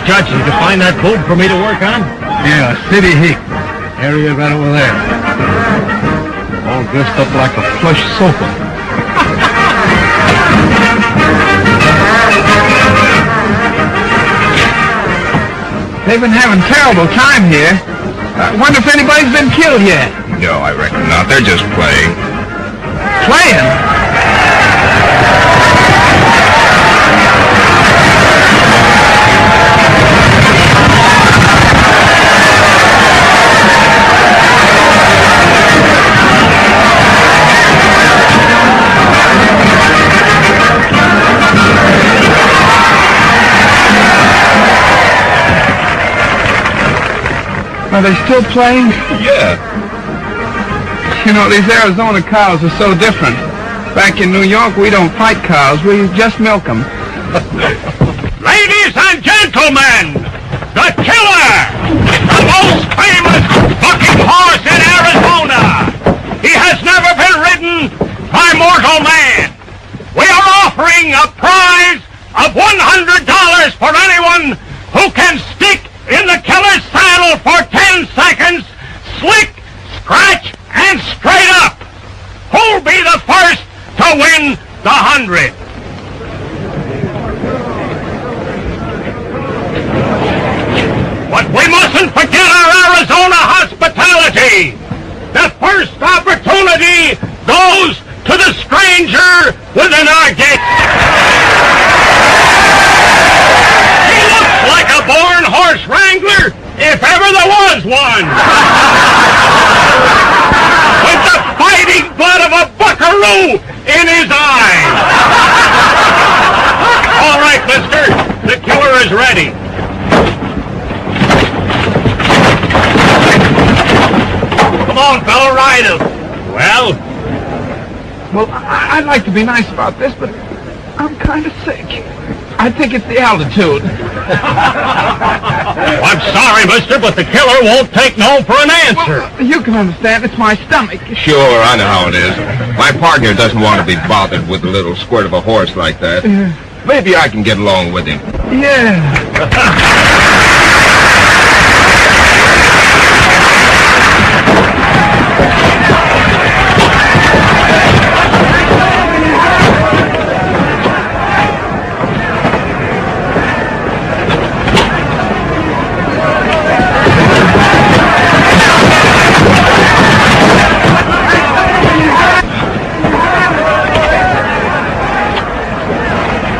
Judge, did you find that boob for me to work on? Yeah, City Heat. Area right over there. All dressed up like a plush sofa. They've been having terrible time here. I wonder if anybody's been killed yet. No, I reckon not. They're just playing. Playing? Are they still playing? Yeah. You know, these Arizona cows are so different. Back in New York, we don't fight cows, we just milk them. Ladies and gentlemen, the killer! The most famous fucking horse in Arizona! He has never been ridden by mortal man! We are offering a prize of $100 for anyone who can stick in the killer's saddle for 10 seconds, slick, scratch, and straight up. Who'll be the first to win the 100? But we mustn't forget our Arizona hospitality. The first opportunity goes to the stranger within our gates. He looks like a born horse wrangler, if ever there was one. With the fighting blood of a buckaroo in his eyes. All right, mister, the killer is ready. Come on, fella, ride him. Well, I'd like to be nice about this, but I'm kind of sick. I think it's the altitude. I'm sorry, mister, but the killer won't take no for an answer. Well, you can understand, it's my stomach. Sure, I know how it is. My partner doesn't want to be bothered with a little squirt of a horse like that. Maybe I can get along with him. Yeah.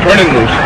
Turn him loose.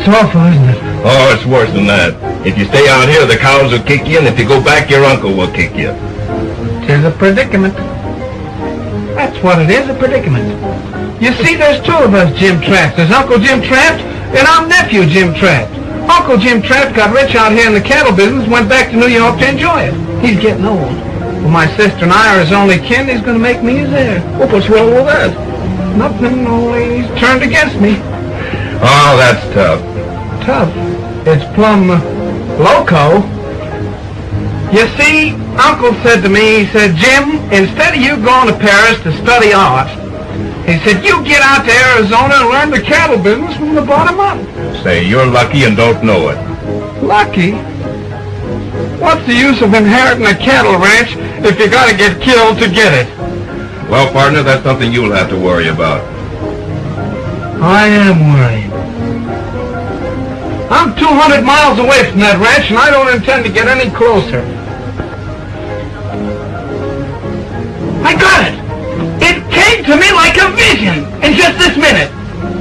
It's awful, isn't it? Oh, it's worse than that. If you stay out here, the cows will kick you, and if you go back, your uncle will kick you. 'Tis a predicament. That's what it is, a predicament. You see, there's two of us Jim Traps. There's Uncle Jim Trapt, and I'm nephew Jim Trapt. Uncle Jim Trapt got rich out here in the cattle business, went back to New York to enjoy it. He's getting old. Well, my sister and I are his only kin. He's going to make me his heir. Well, what's wrong with that? Nothing, only he's turned against me. Oh, that's tough. Tough. It's plumb loco. You see, Uncle said to me, he said, Jim, instead of you going to Paris to study art, he said, you get out to Arizona and learn the cattle business from the bottom up. Say, you're lucky and don't know it. Lucky? What's the use of inheriting a cattle ranch if you gotta get killed to get it? Well, partner, that's something you'll have to worry about. I am worried. I'm 200 miles away from that ranch, and I don't intend to get any closer. I got it! It came to me like a vision in just this minute.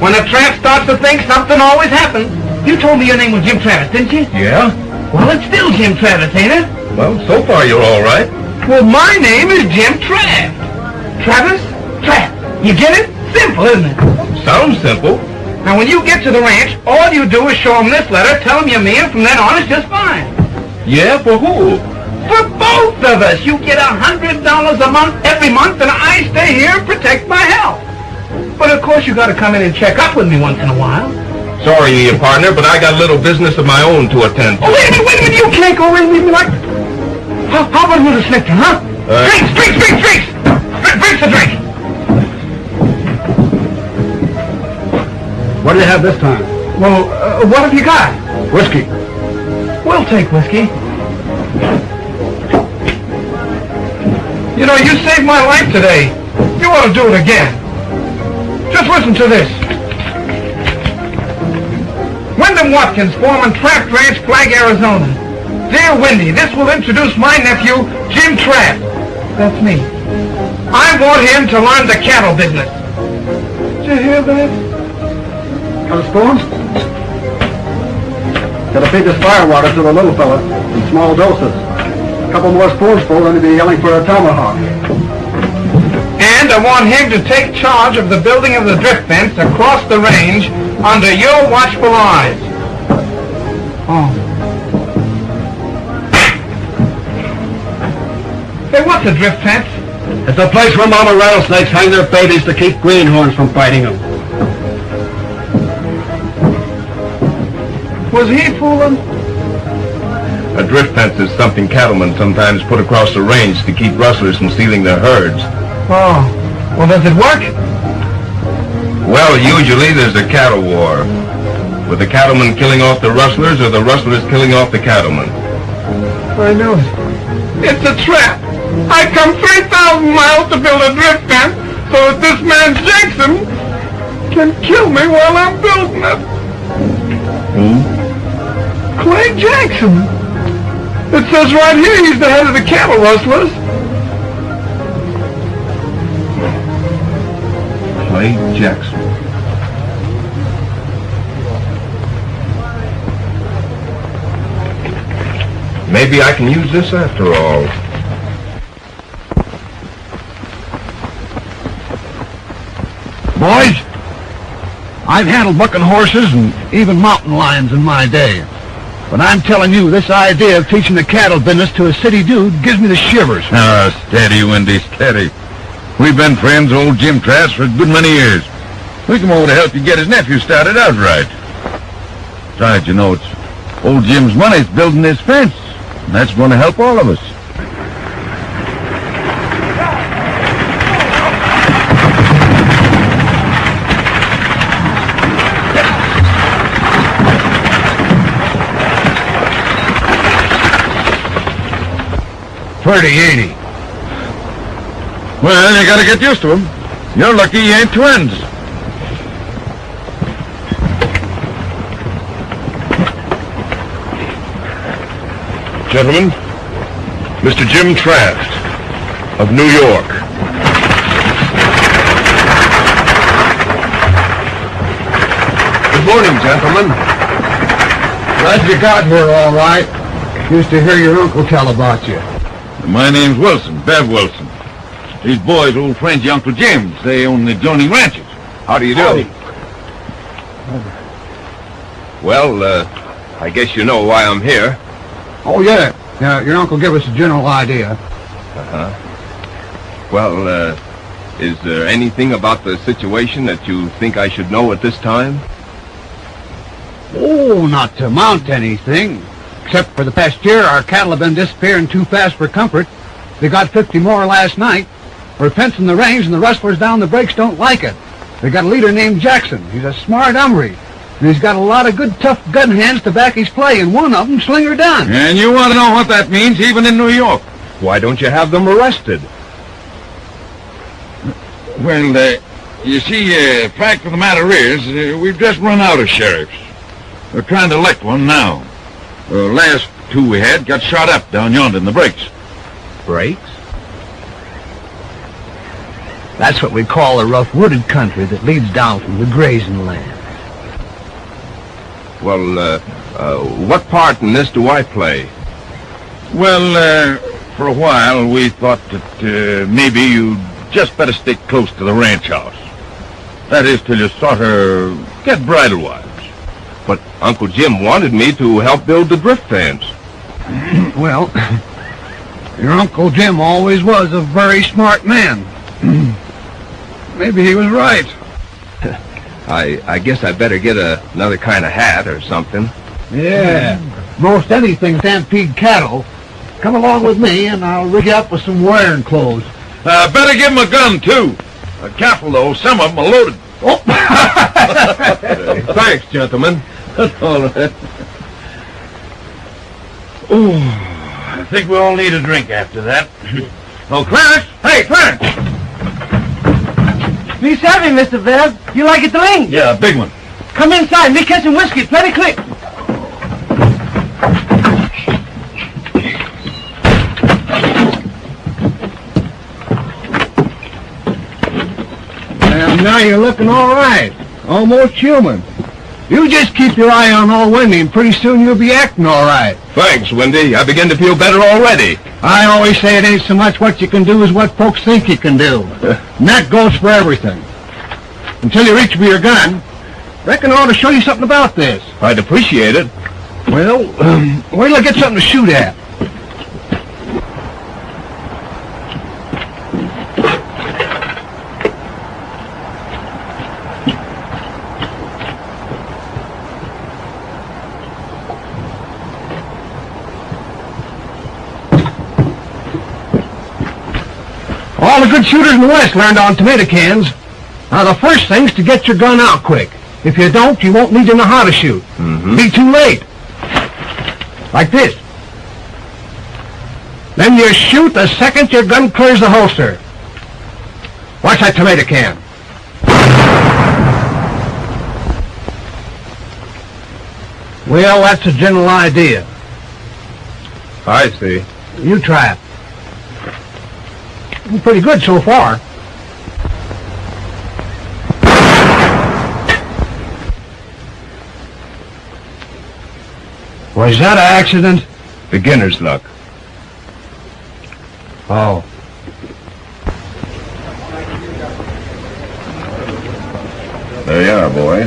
When a tramp starts to think, something always happens. You told me your name was Jim Travis, didn't you? Yeah? Well, it's still Jim Travis, ain't it? Well, so far you're all right. Well, my name is Jim Travis. Travis? Trapp. You get it? Simple, isn't it? Sounds simple. Now, when you get to the ranch, all you do is show them this letter, tell them you're me, and from then on it's just fine. Yeah, for who? For both of us. You get $100 a month every month, and I stay here and protect my health. But, of course, you got to come in and check up with me once in a while. Sorry, partner, but I got a little business of my own to attend to. Oh, wait a minute, you can't go in with me like... How about with a snifter, huh? Drinks! Drinks a drink! What do you have this time? Well, what have you got? Whiskey. We'll take whiskey. You know, you saved my life today. You ought to do it again. Just listen to this. Wyndham Watkins, foreman, Trapp Ranch, Flag, Arizona. Dear Wendy, this will introduce my nephew, Jim Trapp. That's me. I want him to learn the cattle business. Did you hear that? Got a spoon? Gotta feed this firewater to the little fella in small doses. A couple more spoonsful and he'll be yelling for a tomahawk. And I want him to take charge of the building of the drift fence across the range under your watchful eyes. Oh. Hey, what's a drift fence? It's a place where mama rattlesnakes hang their babies to keep greenhorns from biting them. Was he fooling? A drift fence is something cattlemen sometimes put across the range to keep rustlers from stealing their herds. Oh. Well, does it work? Well, usually there's a cattle war, with the cattlemen killing off the rustlers or the rustlers killing off the cattlemen. I knew it. It's a trap. I come 3,000 miles to build a drift fence so that this man Jackson can kill me while I'm building it. Who? Clay Jackson. It says right here he's the head of the cattle rustlers. Clay Jackson. Maybe I can use this after all. Boys, I've handled bucking horses and even mountain lions in my day. But I'm telling you, this idea of teaching the cattle business to a city dude gives me the shivers. Steady, Wendy, steady. We've been friends, old Jim Trask, for a good many years. We come over to help you get his nephew started out right. Besides, you know, it's old Jim's money's building this fence, and that's going to help all of us. Pretty, ain't he? Well, you gotta get used to him. You're lucky you ain't twins. Gentlemen, Mr. Jim Trask of New York. Good morning, gentlemen. Glad you got here all right. Used to hear your uncle tell about you. My name's Wilson, Bev Wilson. These boys, old friends, your Uncle Jim's. They own the adjoining ranches. How do you do? Well, I guess you know why I'm here. Oh, yeah. Your uncle gave us a general idea. Well, is there anything about the situation that you think I should know at this time? Oh, not to amount to anything. Except for the past year, our cattle have been disappearing too fast for comfort. They got 50 more last night. We're fencing the range, and the rustlers down the breaks don't like it. They got a leader named Jackson. He's a smart hombre. And he's got a lot of good, tough gun hands to back his play, and one of them, Slinger Dunn. And you want to know what that means, even in New York? Why don't you have them arrested? Well, you see, fact of the matter is, we've just run out of sheriffs. We're trying to elect one now. Last two we had got shot up down yonder in the breaks. Breaks? That's what we call a rough wooded country that leads down from the grazing land. Well, what part in this do I play? Well, for a while, we thought that maybe you'd just better stick close to the ranch house. That is, till you sort of get bridle-wise. But Uncle Jim wanted me to help build the drift fence. Well, your Uncle Jim always was a very smart man. Maybe he was right. I guess I better get another kind of hat or something. Yeah, most anything stampede cattle. Come along with me, and I'll rig you up with some wearing clothes. Better give him a gun, too. Careful, though. Some of them are loaded. Oh! Thanks, gentlemen. All right. Oh, I think we all need a drink after that. Oh, Clarence! Hey, Clarence! Me savvy, Mr. Bev. You like it to lean? Yeah, a big one. Come inside. Me catching whiskey. Plenty quick. And now you're looking all right. Almost human. You just keep your eye on old Wendy, and pretty soon you'll be acting all right. Thanks, Wendy. I begin to feel better already. I always say it ain't so much what you can do as what folks think you can do. And that goes for everything. Until you reach for your gun, reckon I ought to show you something about this. I'd appreciate it. Well, wait till I get something to shoot at. All the good shooters in the West learned on tomato cans. Now, the first thing's to get your gun out quick. If you don't, you won't need to know how to shoot. Be too late. Like this. Then you shoot the second your gun clears the holster. Watch that tomato can. Well, that's a general idea. I see. You try it. Pretty good so far. Was that an accident? Beginner's luck. Oh. There you are, boy.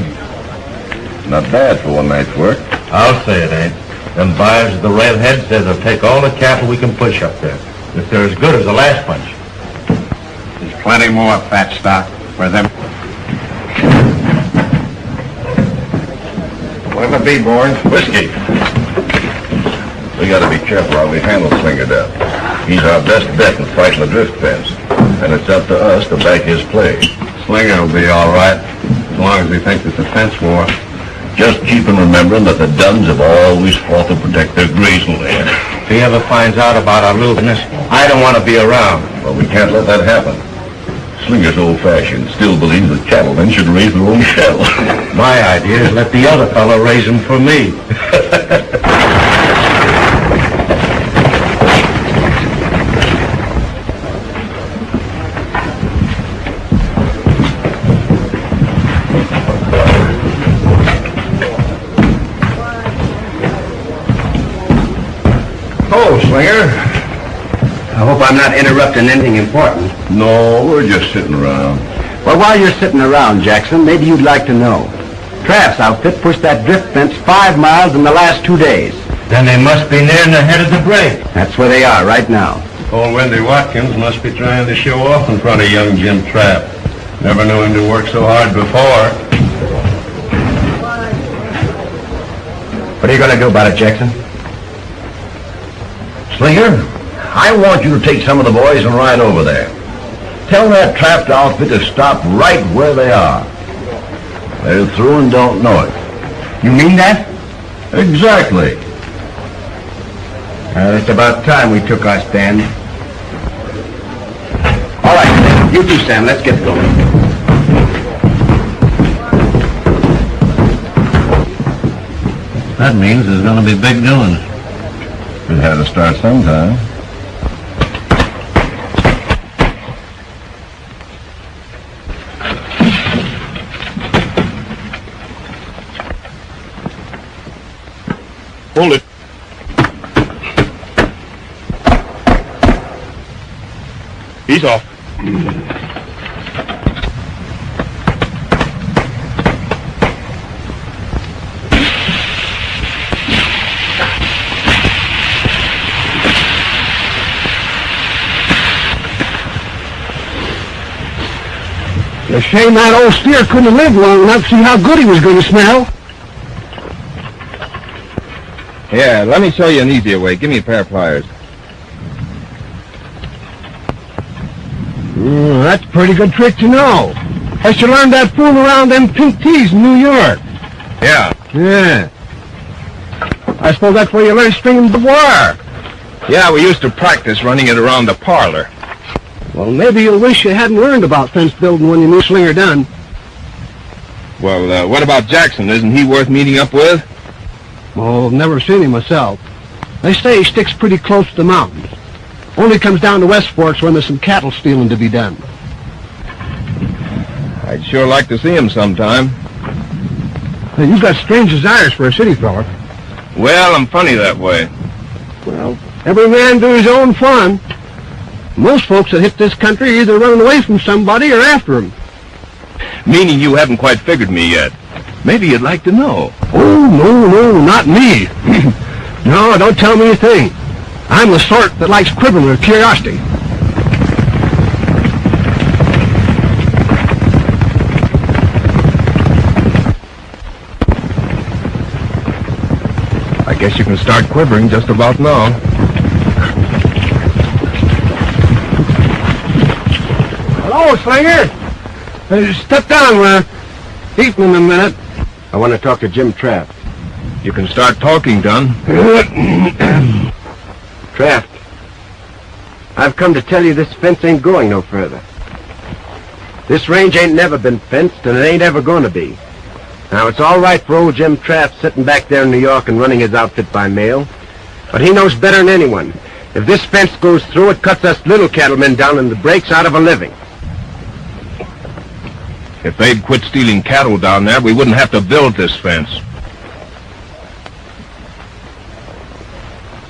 Not bad for one night's work. I'll say it ain't. Them buyers of the redhead says they'll take all the cattle we can push up there, if they're as good as the last bunch. There's plenty more fat stock for them. What'll it be, boys? Whiskey. We gotta be careful how we handle Slinger down. He's our best bet in fighting the drift fence, and it's up to us to back his play. Slinger will be all right, as long as he thinks it's a fence war. Just keep on remembering that the Duns have always fought to protect their grazing land. If he ever finds out about our lewdness, I don't want to be around. Well, we can't let that happen. Slinger's old-fashioned, still believes that cattlemen should raise their own cattle. My idea is let the other fellow raise them for me. Oh, Slinger. I hope I'm not interrupting anything important. No, we're just sitting around. Well, while you're sitting around, Jackson, maybe you'd like to know. Trapp's outfit pushed that drift fence 5 miles in the last 2 days. Then they must be nearing the head of the break. That's where they are right now. Old Wendy Watkins must be trying to show off in front of young Jim Trapp. Never knew him to work so hard before. What are you going to do about it, Jackson? Slinger, I want you to take some of the boys and ride over there. Tell that trapped outfit to stop right where they are. They're through and don't know it. You mean that? Exactly. It's about time we took our stand. All right, you two, Sam, let's get going. That means there's going to be big doings. It had to start sometime. He's off. A shame that old steer couldn't have lived long enough to see how good he was going to smell. Yeah, let me show you an easier way. Give me a pair of pliers. That's a pretty good trick to know. Has you learned that fooling around them pink teas in New York? Yeah. Yeah. I suppose that's where you learned stringing the wire. Yeah, we used to practice running it around the parlor. Well, maybe you'll wish you hadn't learned about fence building when you knew Slinger done. Well, what about Jackson? Isn't he worth meeting up with? Oh, I've never seen him myself. They say he sticks pretty close to the mountains. Only comes down to West Forks when there's some cattle stealing to be done. I'd sure like to see him sometime. Hey, you've got strange desires for a city fella. Well, I'm funny that way. Well, every man do his own fun. Most folks that hit this country are either running away from somebody or after them. Meaning you haven't quite figured me yet. Maybe you'd like to know. Oh, no, not me. No, don't tell me a thing. I'm the sort that likes quivering with curiosity. I guess you can start quivering just about now. Hello, Slinger. Step down, we're eating in a minute. I want to talk to Jim Traft. You can start talking, Dunn. Traft, I've come to tell you this fence ain't going no further. This range ain't never been fenced, and it ain't ever going to be. Now, it's all right for old Jim Traft sitting back there in New York and running his outfit by mail, but he knows better than anyone. If this fence goes through, it cuts us little cattlemen down in the breaks out of a living. If they'd quit stealing cattle down there, we wouldn't have to build this fence.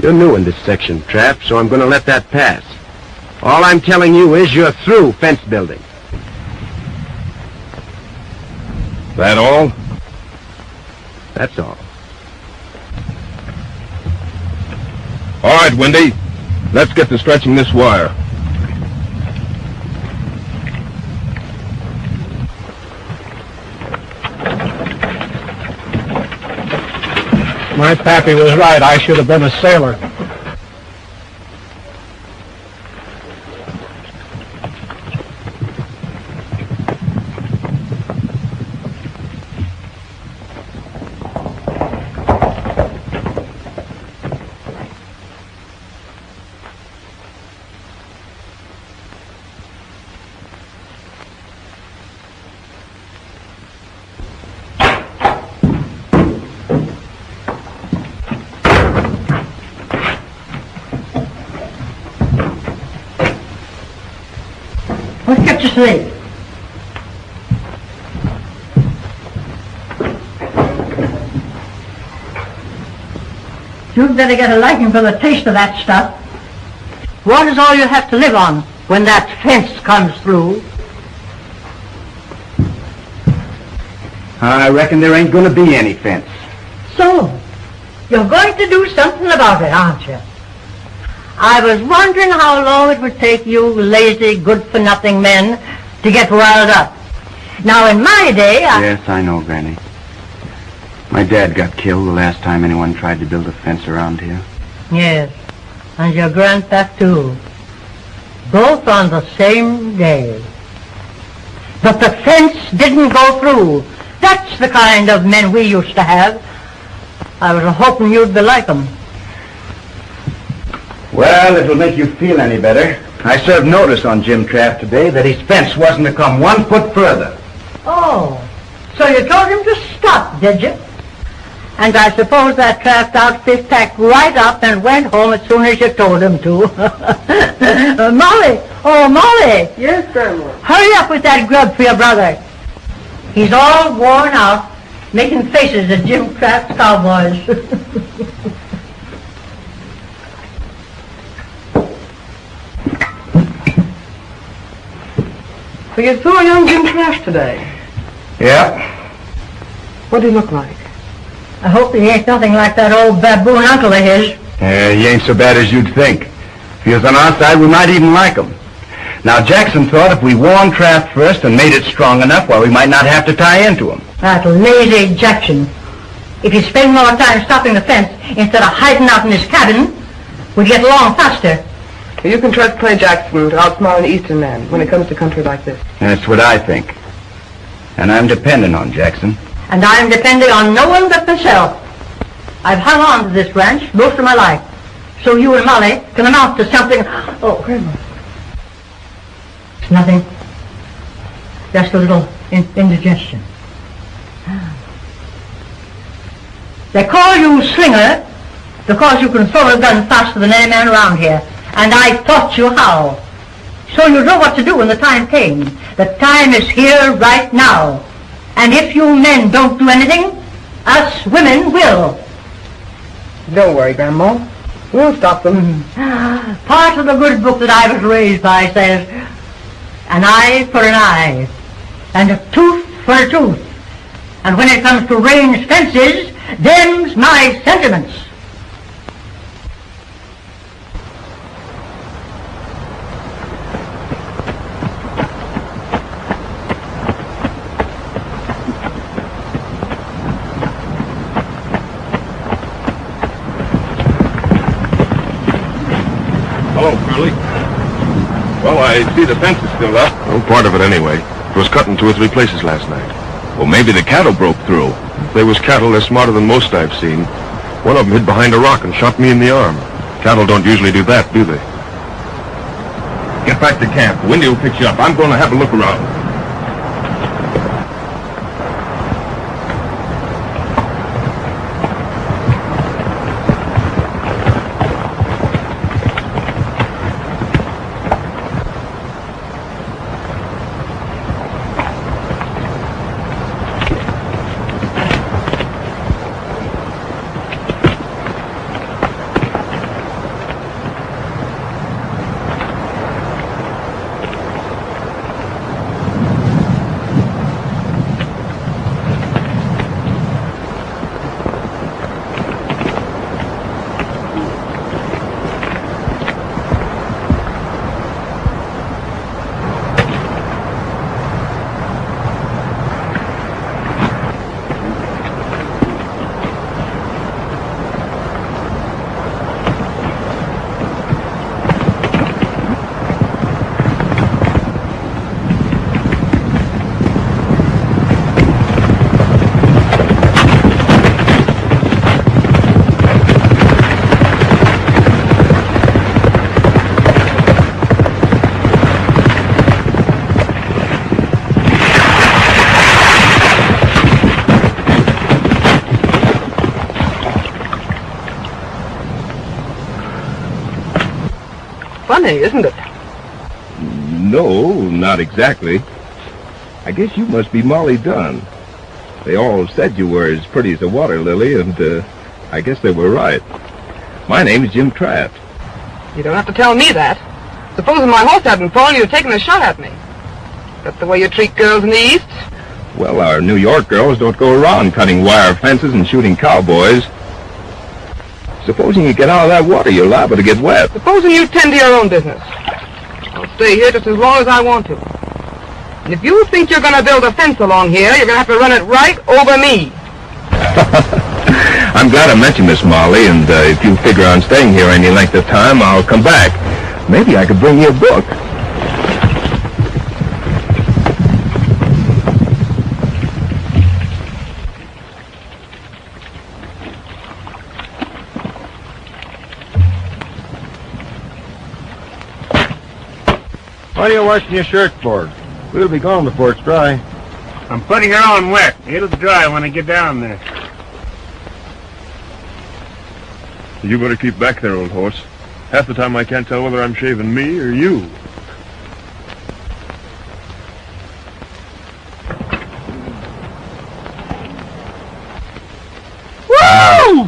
You're new in this section, Traft, so I'm going to let that pass. All I'm telling you is you're through fence building. That all? That's all. All right, Wendy. Let's get to stretching this wire. My pappy was right. I should have been a sailor. What kept you asleep? You'd better get a liking for the taste of that stuff. Water's all you have to live on when that fence comes through. I reckon there ain't going to be any fence. So, you're going to do something about it, aren't you? I was wondering how long it would take you lazy, good-for-nothing men to get riled up. Now, in my day, Yes, I know, Granny. My dad got killed the last time anyone tried to build a fence around here. Yes, and your grandpa, too. Both on the same day. But the fence didn't go through. That's the kind of men we used to have. I was hoping you'd be like them. Well, if it'll make you feel any better, I served notice on Jim Traft today that his fence wasn't to come 1 foot further. Oh, so you told him to stop, did you? And I suppose that Traft outfit packed right up and went home as soon as you told him to. Molly! Oh, Molly! Yes, Grandma. Hurry up with that grub for your brother. He's all worn out, making faces at Jim Traft's cowboys. So you saw young Jim Trash today? Yeah. What did he look like? I hope he ain't nothing like that old baboon uncle of his. He ain't so bad as you'd think. If he was on our side, we might even like him. Now, Jackson thought if we warned Traft first and made it strong enough, well, we might not have to tie into him. That lazy Jackson. If he'd spend more time stopping the fence instead of hiding out in his cabin, we'd get along faster. You can trust Clay Jackson to outsmart an Eastern man when it comes to country like this. That's what I think. And I'm depending on Jackson. And I'm depending on no one but myself. I've hung on to this ranch most of my life, so you and Molly can amount to something. Oh, Grandma. It's nothing. Just a little indigestion. They call you Slinger because you can throw a gun faster than any man around here. And I taught you how. So you know what to do when the time came. The time is here right now. And if you men don't do anything, us women will. Don't worry, Grandma. We'll stop them. Part of the good book that I was raised by says, an eye for an eye, and a tooth for a tooth. And when it comes to range fences, them's my sentiments. Hello, Curly. Well, I see the fence is still up. Oh, part of it anyway. It was cut in 2 or 3 places last night. Well, maybe the cattle broke through. If they was cattle, they're smarter than most I've seen. One of them hid behind a rock and shot me in the arm. Cattle don't usually do that, do they? Get back to camp. Windy will pick you up. I'm going to have a look around. Funny, isn't it? No, not exactly. I guess you must be Molly Dunn. They all said you were as pretty as a water lily, and I guess they were right. My name is Jim Traft. You don't have to tell me that. Supposing my horse hadn't fallen, you'd have taken a shot at me. That's the way you treat girls in the East? Well, our New York girls don't go around cutting wire fences and shooting cowboys. Supposing you get out of that water, you're liable to get wet. Supposing you tend to your own business. I'll stay here just as long as I want to. And if you think you're going to build a fence along here, you're going to have to run it right over me. I'm glad I mentioned this, Molly, and if you figure on staying here any length of time, I'll come back. Maybe I could bring you a book. What are you washing your shirt for? We'll be gone before it's dry. I'm putting her on wet. It'll dry when I get down there. You better keep back there, old horse. Half the time I can't tell whether I'm shaving me or you. Whoa!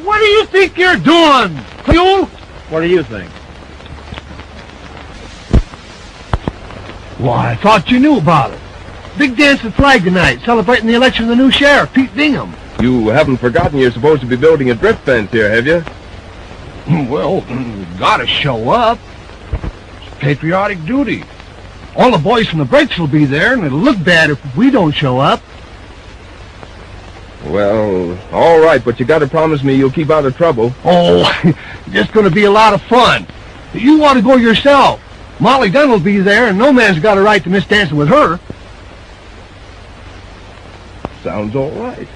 What do you think you're doing, Fuel? What do you think? Why, I thought you knew about it. Big dance at Flag tonight, celebrating the election of the new sheriff, Pete Bingham. You haven't forgotten you're supposed to be building a drift fence here, have you? Well, you gotta show up. It's patriotic duty. All the boys from the breaks will be there, and it'll look bad if we don't show up. Well, all right, but you gotta promise me you'll keep out of trouble. Oh, just gonna be a lot of fun. You want to go yourself. Molly Dunn will be there, and no man's got a right to miss dancing with her. Sounds all right.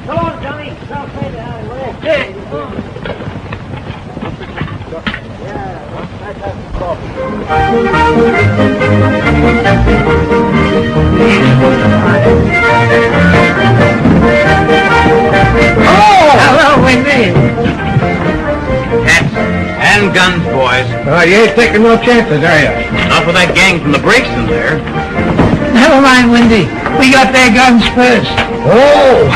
Come on, Johnny. Don't say that. Hello, Wendy. Hats and guns, boys. You ain't taking no chances, are you? Not with that gang from the breaks in there. Never mind, Wendy. We got their guns first. Oh!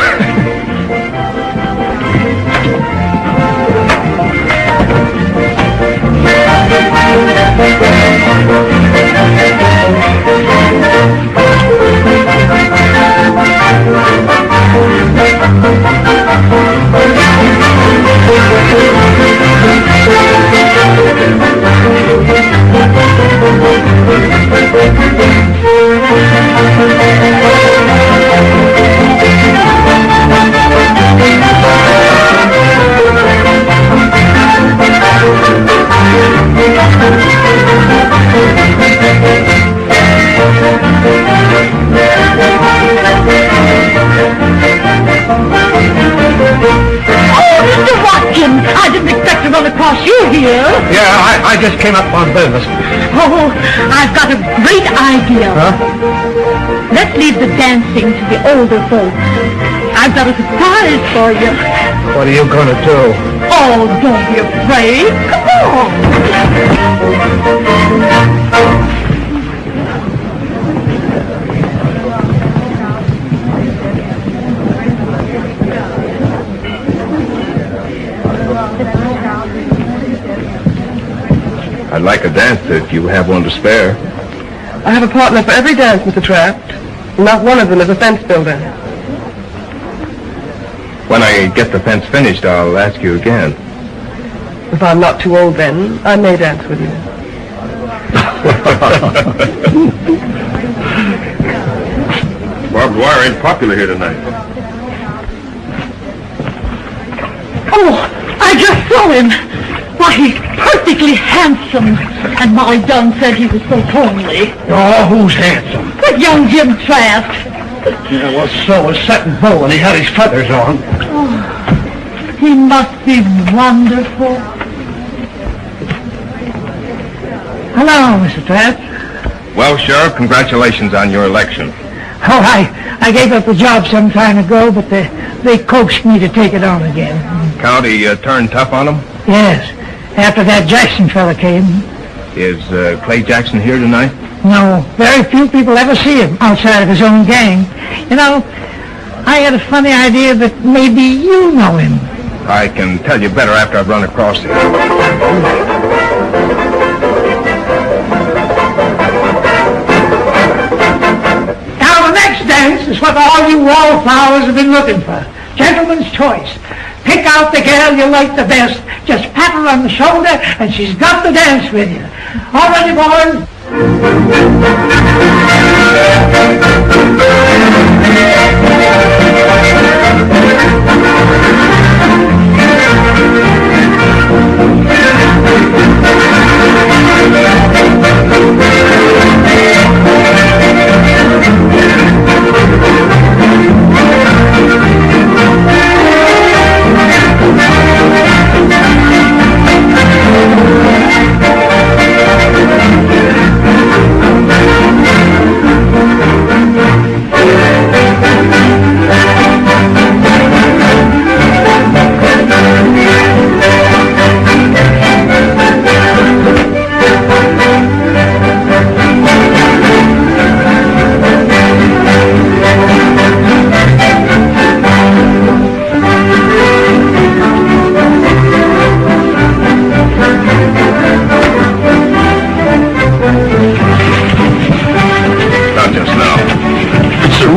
Yeah, I just came up on business. Oh, I've got a great idea. Huh? Let's leave the dancing to the older folks. I've got a surprise for you. What are you gonna do? Oh, don't be afraid. Come on. I'd like a dance if you have one to spare. I have a partner for every dance, Mr. Trapp. Not one of them is a fence builder. When I get the fence finished, I'll ask you again. If I'm not too old then, I may dance with you. Barbed wire ain't popular here tonight. Oh, I just saw him. Why, he's perfectly handsome. And Molly Dunn said he was so homely. Oh, who's handsome? That young Jim Trapp. Yeah, well, so was Sutton Bull, and he had his feathers on. Oh, he must be wonderful. Hello, Mr. Trapp. Well, Sheriff, congratulations on your election. Oh, I gave up the job some time ago, but they coaxed me to take it on again. County turned tough on them? Yes, after that Jackson fella came. Is Clay Jackson here tonight? No, very few people ever see him outside of his own gang. You know, I had a funny idea that maybe you know him. I can tell you better after I've run across him. Now the next dance is what all you wallflowers have been looking for. Gentleman's choice. Pick out the girl you like the best. Just pat her on the shoulder, and she's got to dance with you. All ready, boys?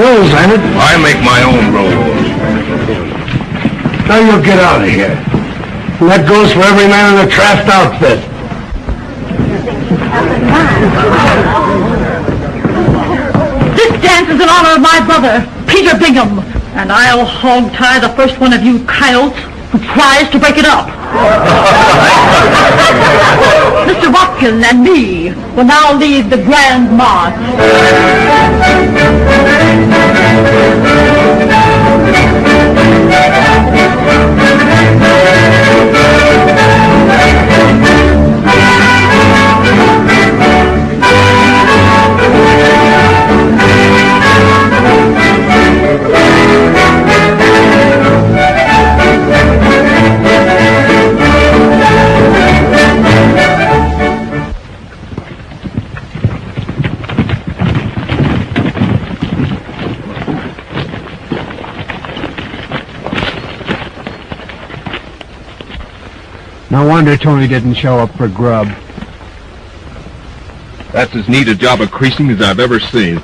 rules, Leonard. I make my own rules. Now you'll get out of here. And that goes for every man in the Traft outfit. This dance is in honor of my brother, Peter Bingham, and I'll hog-tie the first one of you coyotes who tries to break it up. Mr. Watkin and me will now lead the grand march. No wonder Tony didn't show up for grub. That's as neat a job of creasing as I've ever seen.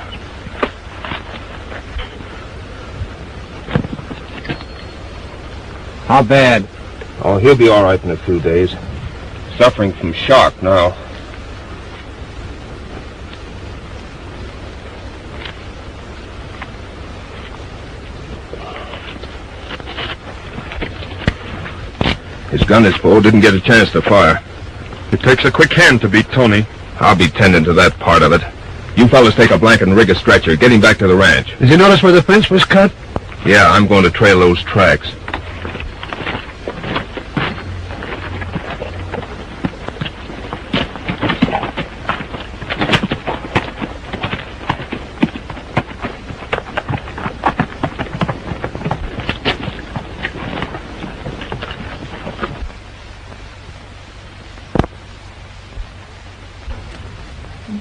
How bad? Oh, he'll be all right in a few days. Suffering from shock now. His gun is full, didn't get a chance to fire. It takes a quick hand to beat Tony. I'll be tending to that part of it. You fellas take a blanket and rig a stretcher. Get him back to the ranch. Did you notice where the fence was cut? Yeah, I'm going to trail those tracks.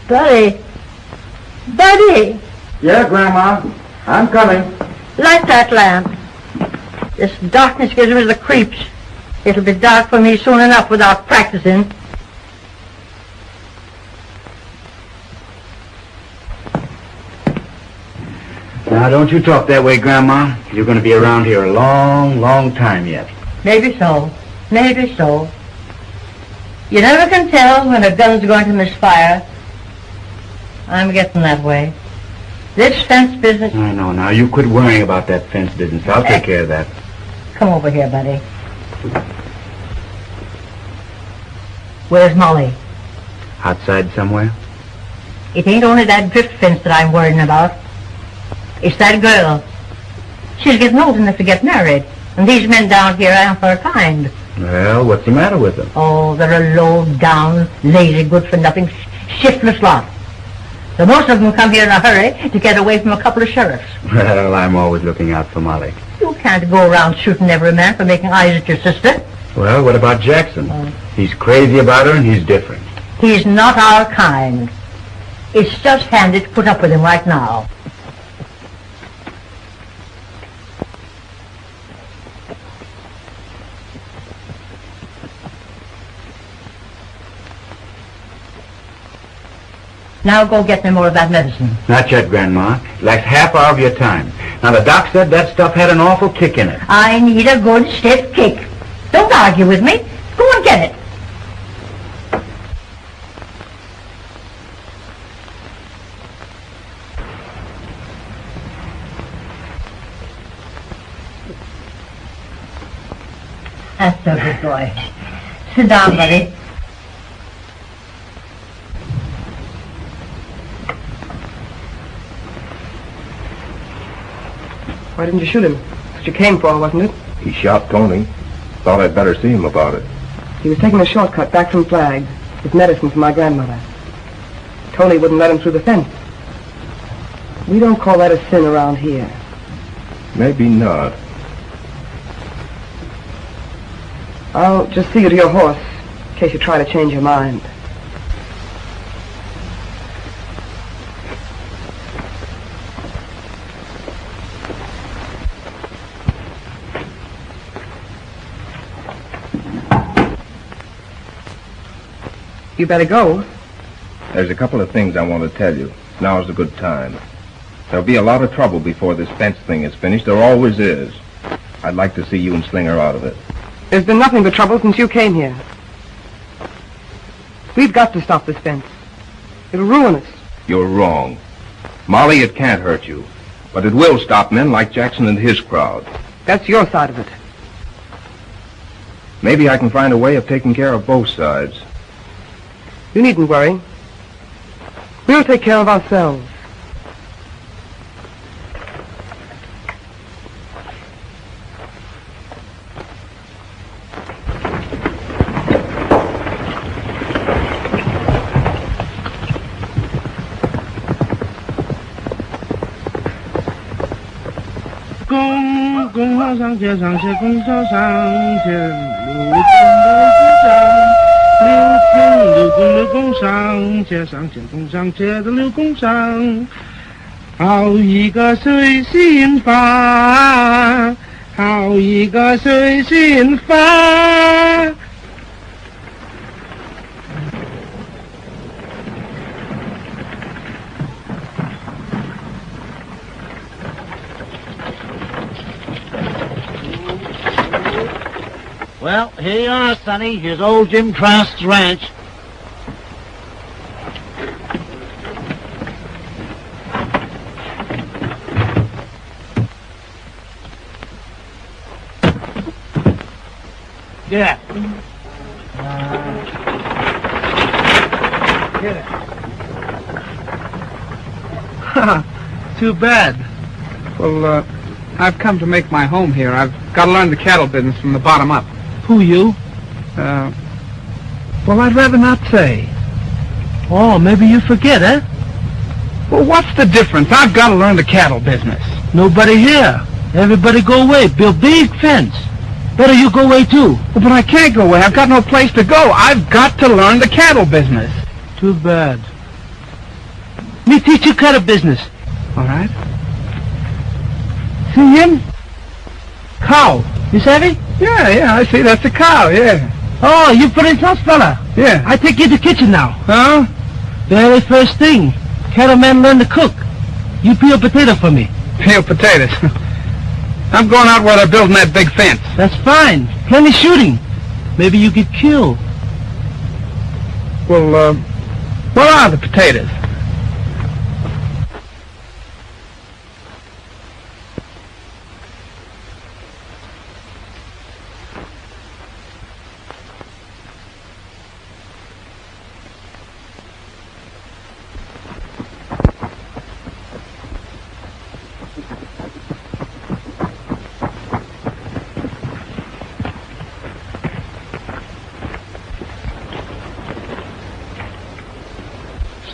Buddy! Buddy! Yeah, Grandma. I'm coming. Light that lamp. This darkness gives me the creeps. It'll be dark for me soon enough without practicing. Now, don't you talk that way, Grandma. You're going to be around here a long, long time yet. Maybe so. Maybe so. You never can tell when a gun's going to misfire. I'm getting that way. This fence business... I know. Now, you quit worrying about that fence business. I'll take care of that. Come over here, buddy. Where's Molly? Outside somewhere? It ain't only that drift fence that I'm worrying about. It's that girl. She's getting old enough to get married. And these men down here aren't her kind. Well, what's the matter with them? Oh, they're a low-down, lazy, good-for-nothing, shiftless lot. The most of them come here in a hurry to get away from a couple of sheriffs. Well, I'm always looking out for Molly. You can't go around shooting every man for making eyes at your sister. Well, what about Jackson? He's crazy about her and he's different. He's not our kind. It's just handy to put up with him right now. Now go get me more of that medicine. Not yet, Grandma. Like half hour of your time. Now, the doc said that stuff had an awful kick in it. I need a good stiff kick. Don't argue with me. Go and get it. That's a good boy. Sit down, buddy. Why didn't you shoot him? That's what you came for, wasn't it? He shot Tony. Thought I'd better see him about it. He was taking a shortcut back from Flags with medicine for my grandmother. Tony wouldn't let him through the fence. We don't call that a sin around here. Maybe not. I'll just see you to your horse, in case you try to change your mind. You better go. There's a couple of things I want to tell you. Now's a good time. There'll be a lot of trouble before this fence thing is finished. There always is. I'd like to see you and Slinger out of it. There's been nothing but trouble since you came here. We've got to stop this fence. It'll ruin us. You're wrong. Molly, it can't hurt you. But it will stop men like Jackson and his crowd. That's your side of it. Maybe I can find a way of taking care of both sides. You needn't worry. We'll take care of ourselves. Well, here you are, Sonny. Here's old Jim Trask's ranch. Get it. Get it. Too bad. Well, I've come to make my home here. I've got to learn the cattle business from the bottom up. Who you? Well, I'd rather not say. Oh, maybe you forget, eh? Well, what's the difference? I've got to learn the cattle business. Nobody here. Everybody go away. Build big fence. Better you go away, too. Well, but I can't go away. I've got no place to go. I've got to learn the cattle business. Too bad. Me teach you cattle business. All right. See him? Cow. You savvy? Yeah, I see. That's a cow, yeah. Oh, you Prince House fella. Yeah. I take you to the kitchen now. Huh? Very first thing. Cattleman learn to cook. You peel potato for me. Peel potatoes. I'm going out where they're building that big fence. That's fine. Plenty shooting. Maybe you get killed. Well, where are the potatoes?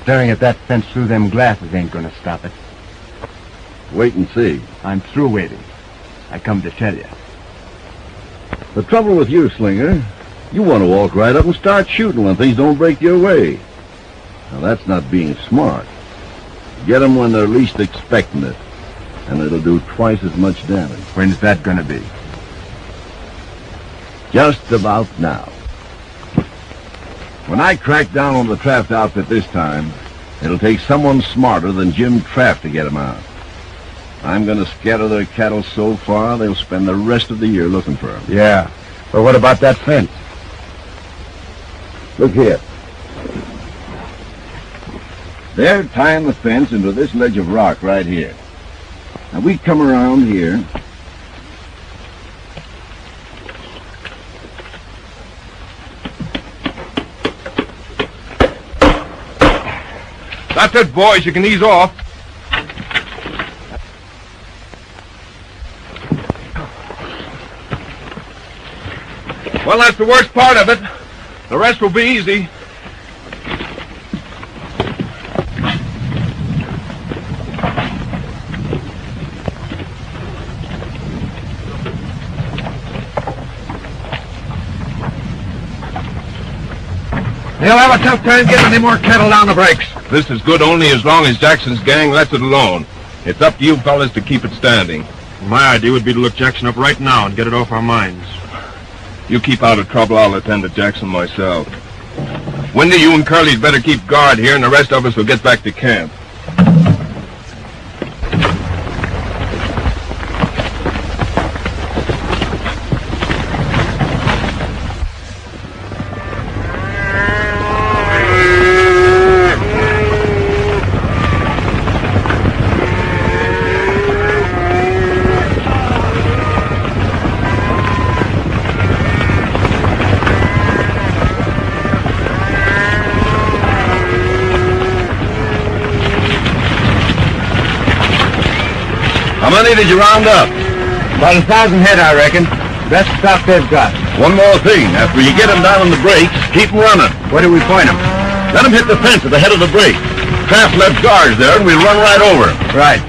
Staring at that fence through them glasses ain't gonna stop it. Wait and see. I'm through waiting. I come to tell you. The trouble with you, Slinger, you want to walk right up and start shooting when things don't break your way. Now, that's not being smart. Get them when they're least expecting it, and it'll do twice as much damage. When's that gonna be? Just about now. When I crack down on the Traft outfit this time, it'll take someone smarter than Jim Traft to get them out. I'm going to scatter their cattle so far, they'll spend the rest of the year looking for them. Yeah. But what about that fence? Look here. They're tying the fence into this ledge of rock right here. Now, we come around here. That's it, boys. You can ease off. Well, that's the worst part of it. The rest will be easy. They'll have a tough time getting any more cattle down the breaks. This is good only as long as Jackson's gang lets it alone. It's up to you fellas to keep it standing. My idea would be to look Jackson up right now and get it off our minds. You keep out of trouble, I'll attend to Jackson myself. Windy, you and Curly'd better keep guard here, and the rest of us will get back to camp. How many did you round up? About 1,000 head, I reckon. Best stock they've got. One more thing. After you get them down on the brakes, keep them running. Where do we point them? Let them hit the fence at the head of the brake. Kraft left guards there, and we'll run right over 'em. Right.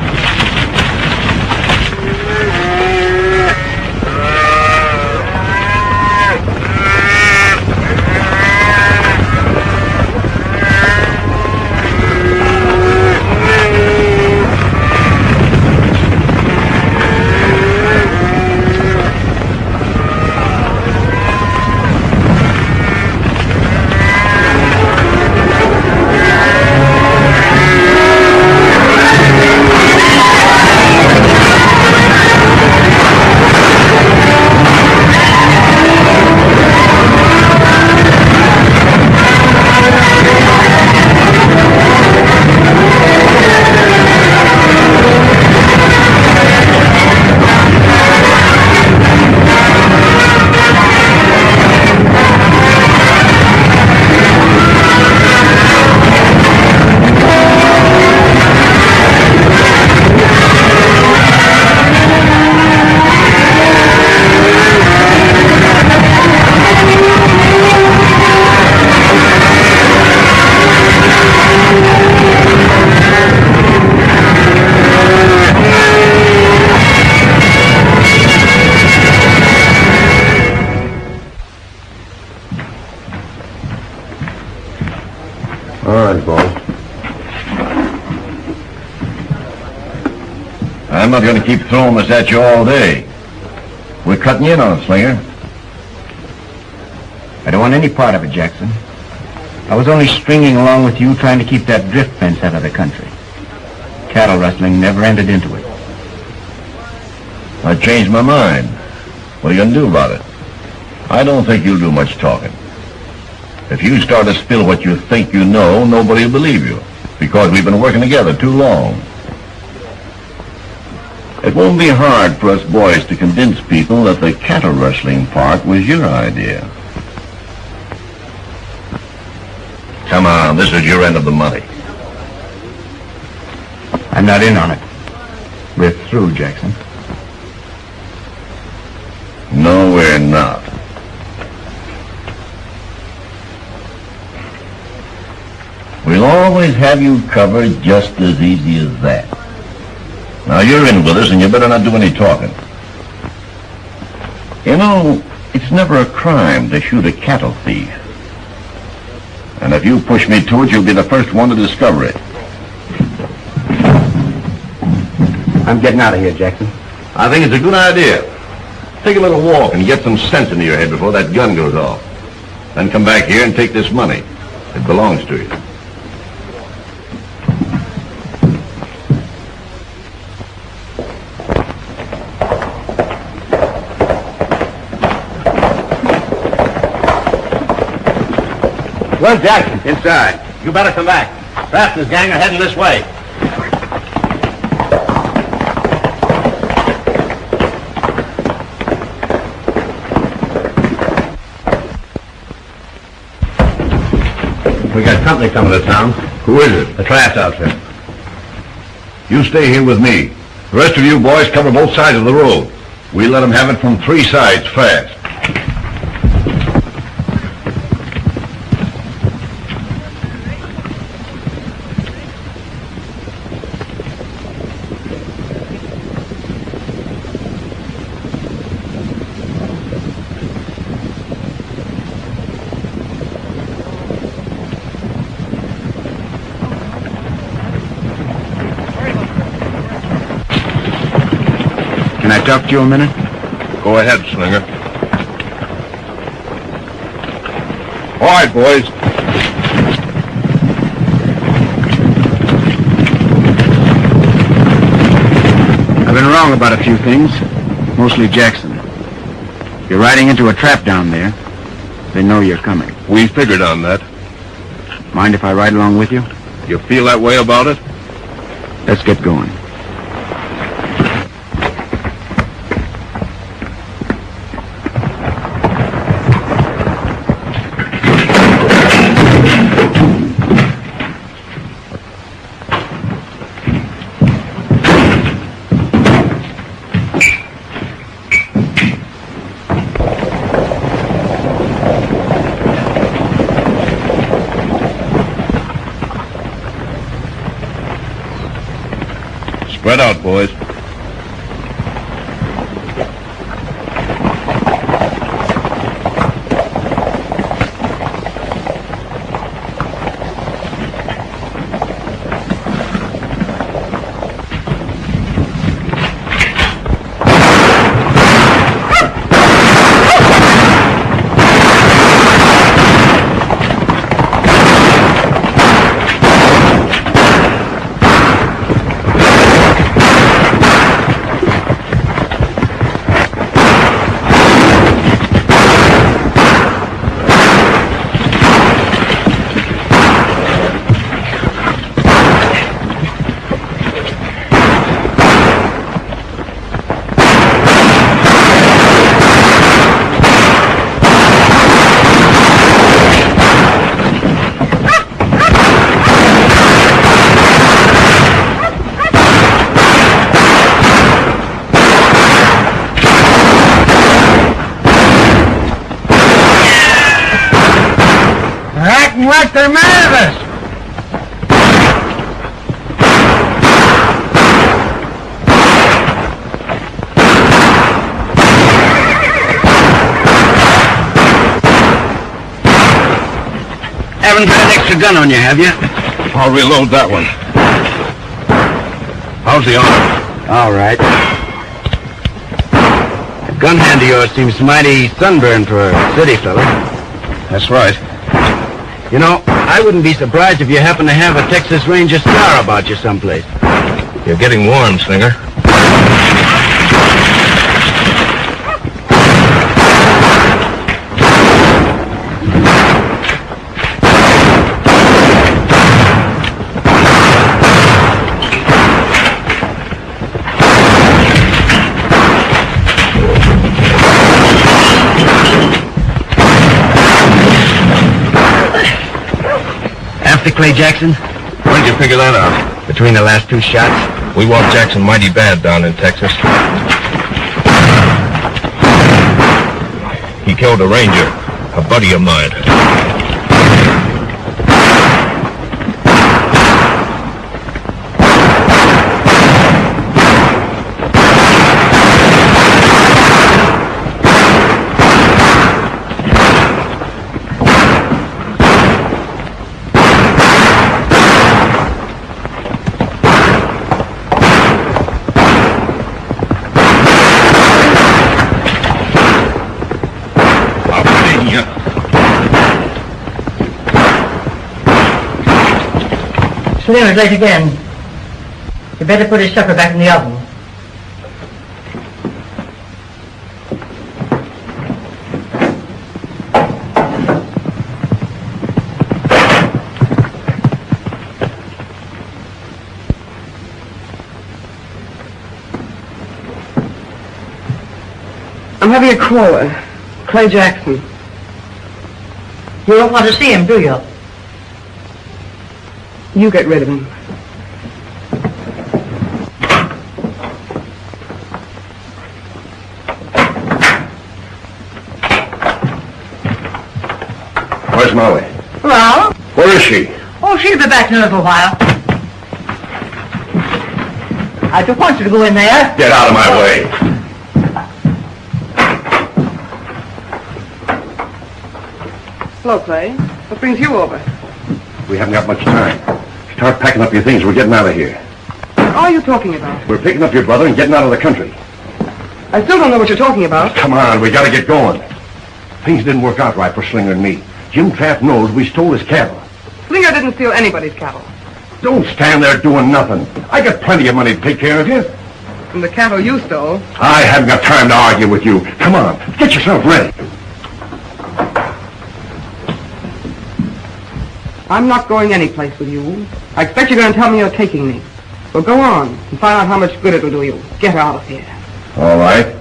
I'm not going to keep throwing this at you all day. We're cutting in on it, Slinger. I don't want any part of it, Jackson. I was only stringing along with you trying to keep that drift fence out of the country. Cattle rustling never entered into it. I changed my mind. What are you going to do about it? I don't think you'll do much talking. If you start to spill what you think you know, nobody will believe you, because we've been working together too long. It won't be hard for us boys to convince people that the cattle rustling part was your idea. Come on, this is your end of the money. I'm not in on it. We're through, Jackson. No, we're not. We'll always have you covered just as easy as that. Now, you're in with us, and you better not do any talking. You know, it's never a crime to shoot a cattle thief. And if you push me to it, you'll be the first one to discover it. I'm getting out of here, Jackson. I think it's a good idea. Take a little walk and get some sense into your head before that gun goes off. Then come back here and take this money. It belongs to you. Where's Jackson? Inside. You better come back. Kraft and his gang are heading this way. We got company coming to town. Who is it? The Kraft outfit. You stay here with me. The rest of you boys cover both sides of the road. We let them have it from 3 sides fast. Can I talk to you a minute? Go ahead, Slinger. All right, boys. I've been wrong about a few things, mostly Jackson. You're riding into a trap down there. They know you're coming. We figured on that. Mind if I ride along with you? You feel that way about it? Let's get going. Spread out, boys. Like they're mad at us. Haven't got an extra gun on you, have you? I'll reload that one. How's the arm? All right. The gun hand of yours seems mighty sunburned for a city fella. That's right. You know, I wouldn't be surprised if you happen to have a Texas Ranger scar about you someplace. You're getting warm, Slinger. Clay Jackson? When did you figure that out? Between the last two shots. We want Jackson mighty bad down in Texas. He killed a ranger, a buddy of mine. Slimmer's late again. You better put his supper back in the oven. I'm having a caller. Clay Jackson. You don't want to see him, do you? You get rid of him. Where's Molly? Well? Where is she? Oh, she'll be back in a little while. I don't want you to go in there. Get out of my way. Hello, Clay. What brings you over? We haven't got much time. Start packing up your things. We're getting out of here. What are you talking about? We're picking up your brother and getting out of the country. I still don't know what you're talking about. Come on, we gotta get going. Things didn't work out right for Slinger and me. Jim Trapp knows we stole his cattle. Slinger didn't steal anybody's cattle. Don't stand there doing nothing. I got plenty of money to take care of you. From the cattle you stole. I haven't got time to argue with you. Come on, get yourself ready. I'm not going anyplace with you. I expect you're going to tell me you're taking me. Well, go on and find out how much good it'll do you. Get out of here. All right,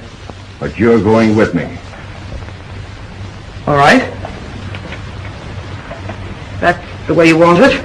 but you're going with me. All right. That's the way you want it.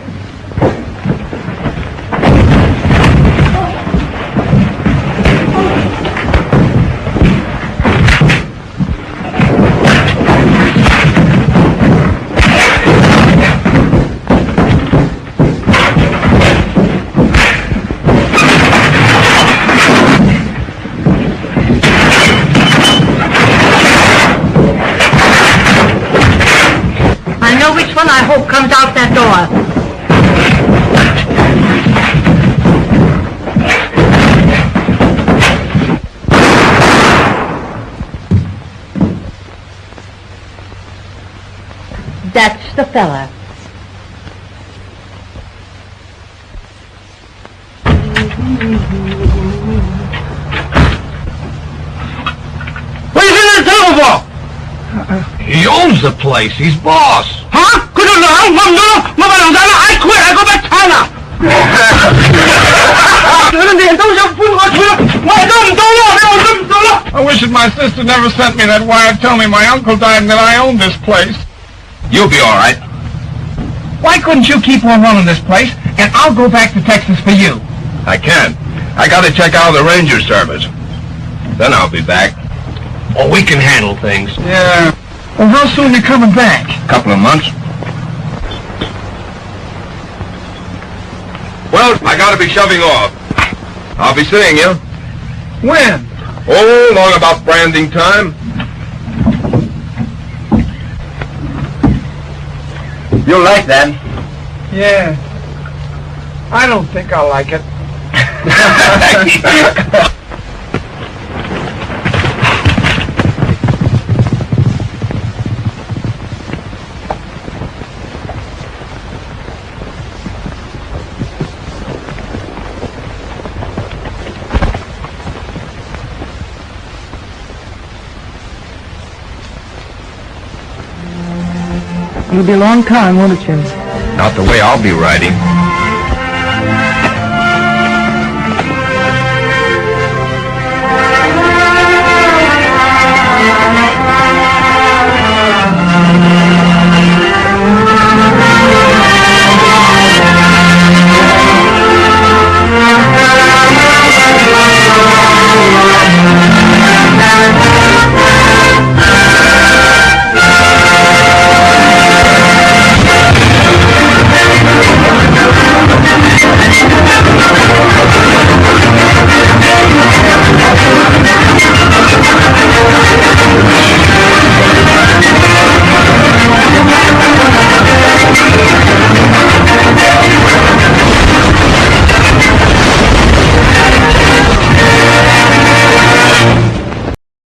hope comes out that door. That's the fella. What are you sitting there telling for? He owns the place. He's boss. Huh? I quit. I go back to China. I wish that my sister never sent me that wire telling me my uncle died and that I own this place. You'll be all right. Why couldn't you keep on running this place, and I'll go back to Texas for you? I can't. I gotta check out the ranger service. Then I'll be back. Oh, we can handle things. Yeah. Well, how soon are you coming back? Couple of months. Well, I gotta be shoving off. I'll be seeing you. When? Oh, long about branding time. You'll like that. Yeah. I don't think I'll like it. It'll be a long time, won't it, Jim? Not the way I'll be riding.